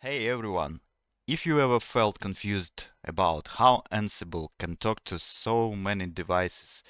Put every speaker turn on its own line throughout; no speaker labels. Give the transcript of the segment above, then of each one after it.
Hey everyone! If you ever felt confused about how Ansible can talk to so many devices,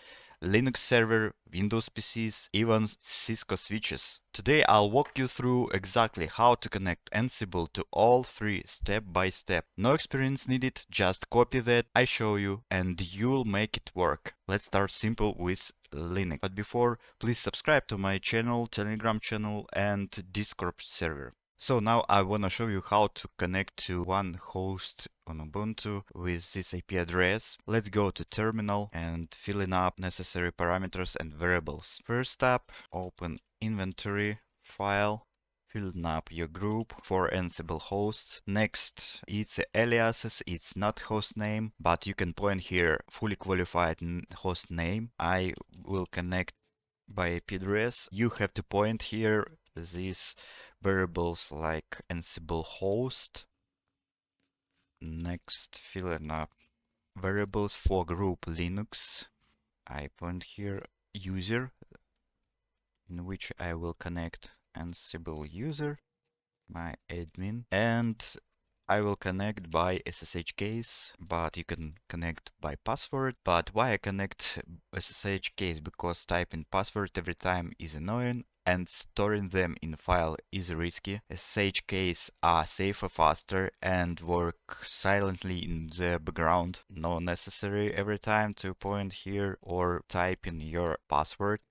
Linux server, Windows PCs, even Cisco switches, today I'll walk you through exactly how to connect Ansible to all three step by step. No experience needed, just copy that I show you and you'll make it work. Let's start simple with Linux. But before, please subscribe to my channel, Telegram channel and Discord server. So now I want to show you how to connect to one host on Ubuntu with this IP address. Let's go to terminal and fill in up necessary parameters and variables. First up, open inventory file. Fill up your group for Ansible hosts. Next, it's aliases, it's not host name, but you can point here fully qualified host name. I will connect by IP address. You have to point here these variables like Ansible host. Next, fill in up variables for group Linux. I point here user, in which I will connect Ansible user, my admin, and I will connect by SSH case, but you can connect by password. But why I connect SSH case? Because typing password every time is annoying and storing them in file is risky. SSH keys are safer, faster and work silently in the background. No necessary every time to point here or type in your password.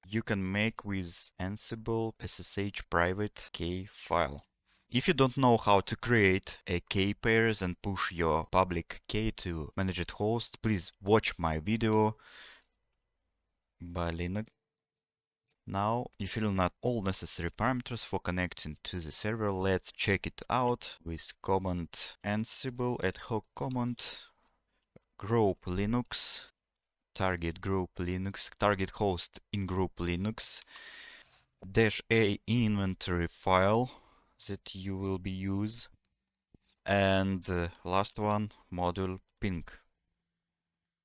You can make with Ansible SSH private key file. If you don't know how to create a key pairs and push your public key to managed host, please watch my video by Linux. Now you fill in all necessary parameters for connecting to the server. Let's check it out with command Ansible ad hoc command group Linux, target group Linux, target host in group Linux, -a inventory file that you will be use, and last one, module ping.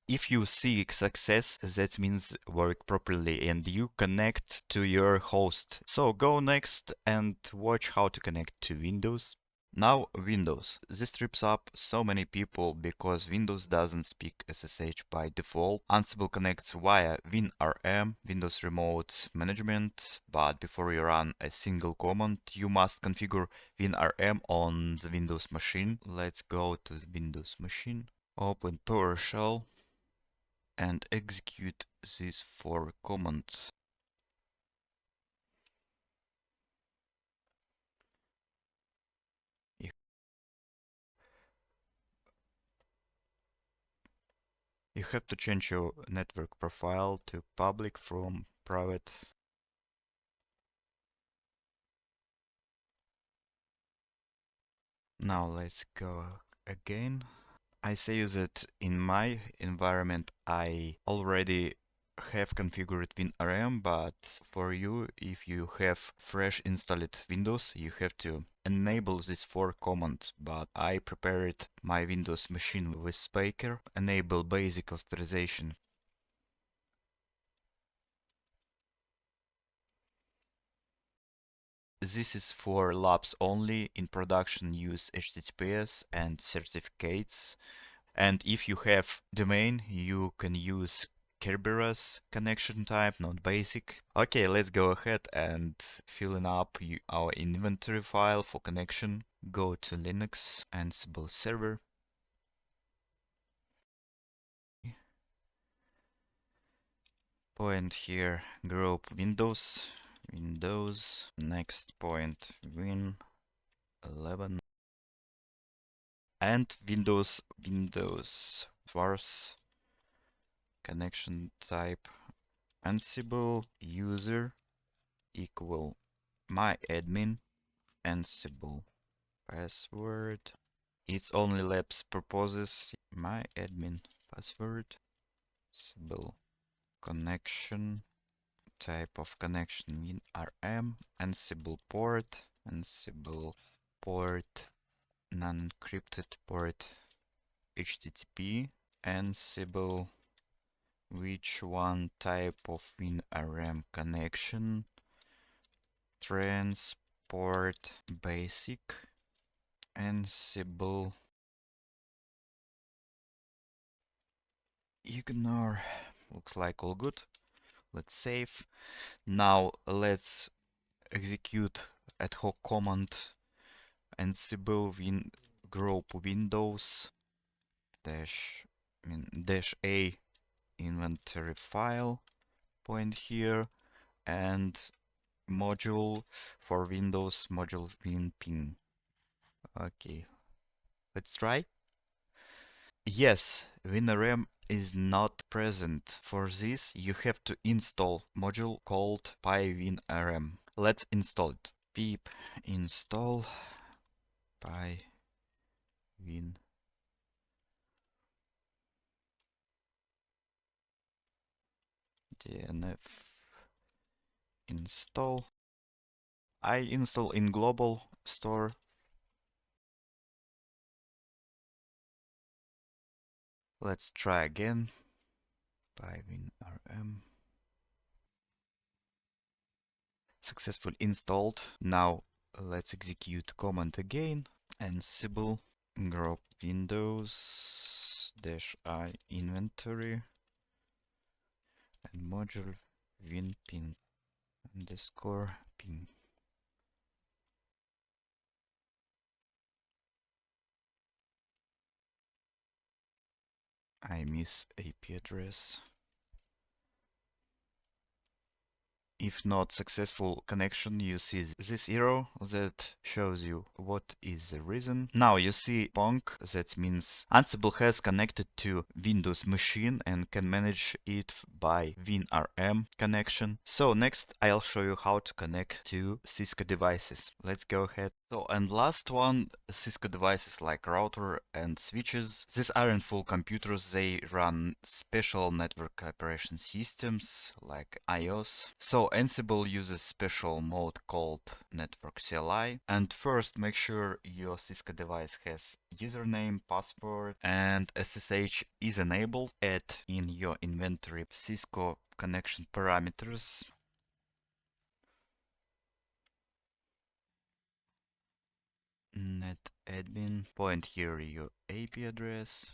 If you see success, that means work properly and you connect to your host. So go next and watch how to connect to Windows. Now Windows. This trips up so many people because Windows doesn't speak SSH by default. Ansible connects via WinRM, Windows Remote Management, but before you run a single command, you must configure WinRM on the Windows machine. Let's go to the Windows machine, open PowerShell and execute these 4 commands. You have to change your network profile to public from private. Now let's go again. I say that in my environment I already have configured WinRM, but for you, if you have fresh installed Windows, you have to enable these 4 commands. But I prepared my Windows machine with Spaker, enable basic authorization. This is for labs only. In production, use HTTPS and certificates. And if you have domain, you can use Kerberos connection type, not basic. Okay, let's go ahead and fill in up our inventory file for connection. Go to Linux, Ansible server. Point here, group Windows, next point Win 11 and Windows vars connection type Ansible user equal my admin Ansible password. It's only labs purposes. My admin password. Ansible connection. Type of connection WinRM. Ansible port. Ansible port. Non-encrypted port. HTTP. Ansible. Which one type of WinRM connection? Transport basic. Ansible. Ignore. Looks like all good. Let's save. Now let's execute ad hoc command Ansible group Windows dash a inventory file point here and module for Windows module winping. Okay, let's try. Yes, WinRM is not present. For this, you have to install module called pywinrm. Let's install it. Pip install pywin dnf install. I install in global store. Let's try again. Pywinrm. Successfully installed. Now let's execute command again. Ansible group Windows -i inventory and module winping underscore ping. I miss IP address. If not successful connection, you see this arrow that shows you what is the reason. Now you see pong, that means Ansible has connected to Windows machine and can manage it by WinRM connection. So next I'll show you how to connect to Cisco devices. Let's go ahead. So and last one, Cisco devices like router and switches. These aren't full computers, they run special network operation systems like iOS. So Ansible uses special mode called Network CLI. And first make sure your Cisco device has username, password, and SSH is enabled. Add in your inventory Cisco connection parameters. Netadmin, point here your IP address,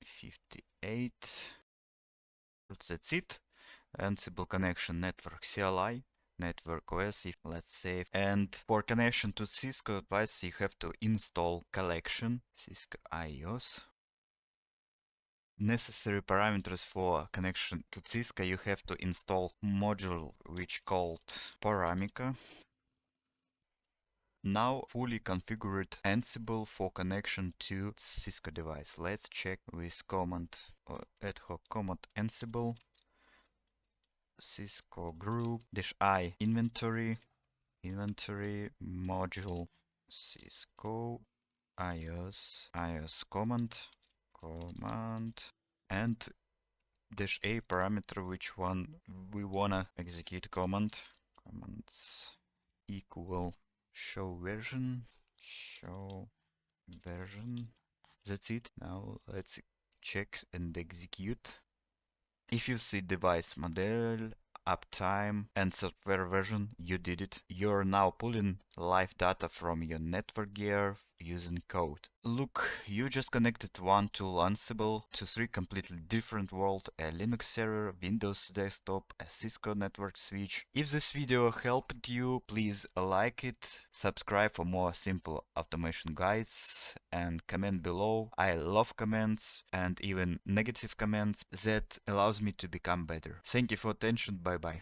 58. That's it. Ansible connection network CLI, network OS, if let's save. And for connection to Cisco device, you have to install collection, cisco.ios. Necessary parameters for connection to Cisco, you have to install module which called Paramika. Now fully configured Ansible for connection to Cisco device. Let's check with command ad hoc command Ansible Cisco group -i inventory module Cisco ios command and -a parameter which one we wanna execute commands equal show version. That's it. Now let's check and execute. If you see device model, uptime and software version, you did it. You're now pulling live data from your network gear using code. Look, you just connected one tool Ansible to three completely different worlds: a Linux server, Windows desktop, a Cisco network switch. If this video helped you, please like it, subscribe for more simple automation guides, and comment below. I love comments and even negative comments. That allows me to become better. Thank you for attention. Bye bye.